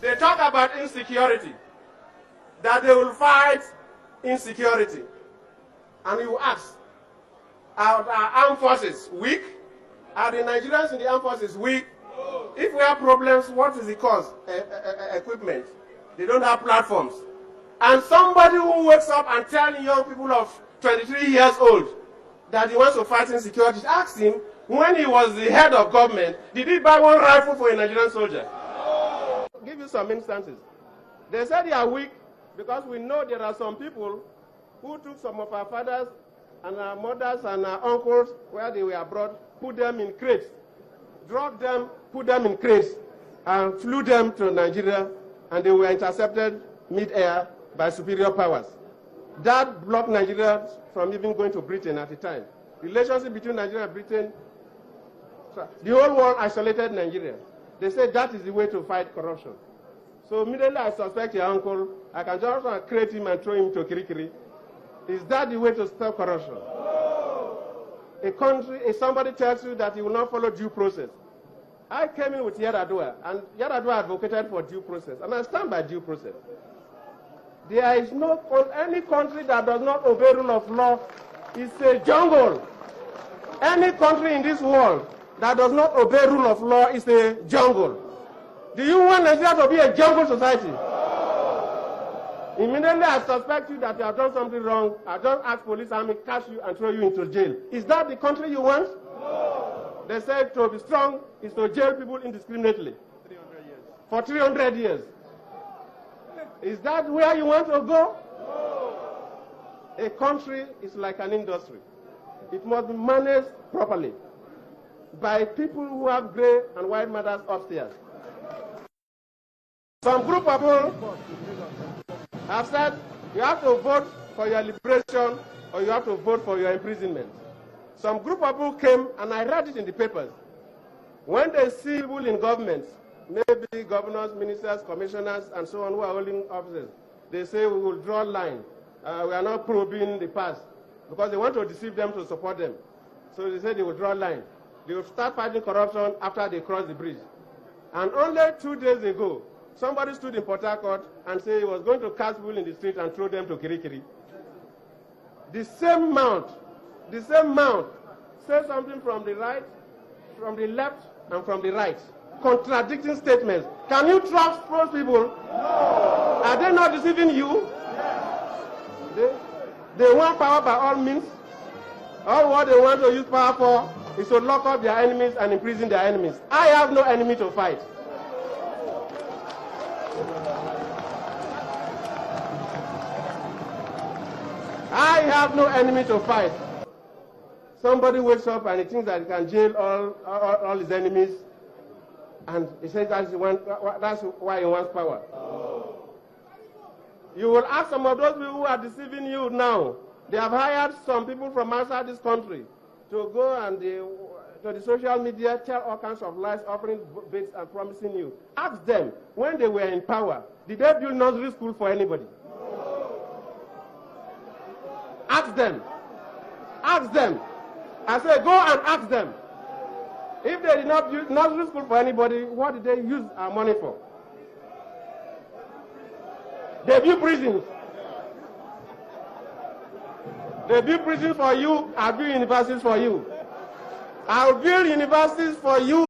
They talk about insecurity, that they will fight insecurity. And you ask, are our armed forces weak? Are the Nigerians in the armed forces weak? If we have problems, what is the cause? Equipment. They don't have platforms. And somebody who wakes up and tells young people of 23 years old that he wants to fight insecurity, ask him, when he was the head of government, did he buy one rifle for a Nigerian soldier? I'll give you some instances. They said they are weak because we know there are some people who took some of our fathers and our mothers and our uncles where they were abroad, put them in crates, drugged them, put them in crates, and flew them to Nigeria, and they were intercepted mid-air by superior powers. That blocked Nigeria from even going to Britain at the time. Relationship between Nigeria and Britain, the whole world isolated Nigeria. They said that is the way to fight corruption. So immediately I suspect your uncle, I can just create him and throw him to Kirikiri. Is that the way to stop corruption? A country, if somebody tells you that he will not follow due process. I came in with Yar'Adua, and Yar'Adua advocated for due process, and I stand by due process. There is no any country that does not obey rule of law is a jungle. Any country in this world that does not obey rule of law is a jungle. Do you want Nigeria to be a jungle society? Immediately I suspect you that you have done something wrong. I just ask police army, catch you and throw you into jail. Is that the country you want? No. They said to be strong is to jail people indiscriminately. 300 years. For 300 years. Is that where you want to go? No. A country is like an industry. It must be managed properly by people who have gray and white matters upstairs. Some group of people have said you have to vote for your liberation or you have to vote for your imprisonment. Some group of people came, and I read it in the papers. When they see people in government, maybe governors, ministers, commissioners, and so on who are holding offices, they say we will draw a line. We are not probing the past because they want to deceive them to support them. So they say they will draw a line. They will start fighting corruption after they cross the bridge. And only 2 days ago, somebody stood in Port Harcourt and said he was going to cast people in the street and throw them to Kirikiri. The same mount, said something from the right, from the left, and from the right. Contradicting statements. Can you trust those people? No. Are they not deceiving you? Yes. They want power by all means. All what they want to use power for is to lock up their enemies and imprison their enemies. I have no enemy to fight. I have no enemy to fight. Somebody wakes up and he thinks that he can jail all his enemies, and he says that's why he wants power. You will ask some of those people who are deceiving you now. They have hired some people from outside this country to go and to the social media, tell all kinds of lies, offering bids and promising you. Ask them, when they were in power, did they build nursery school for anybody? Ask them. Ask them. I say, go and ask them. If they did not build nursery school for anybody, what did they use our money for? They build prisons. They build prisons for you. I build universities for you. I'll build universities for you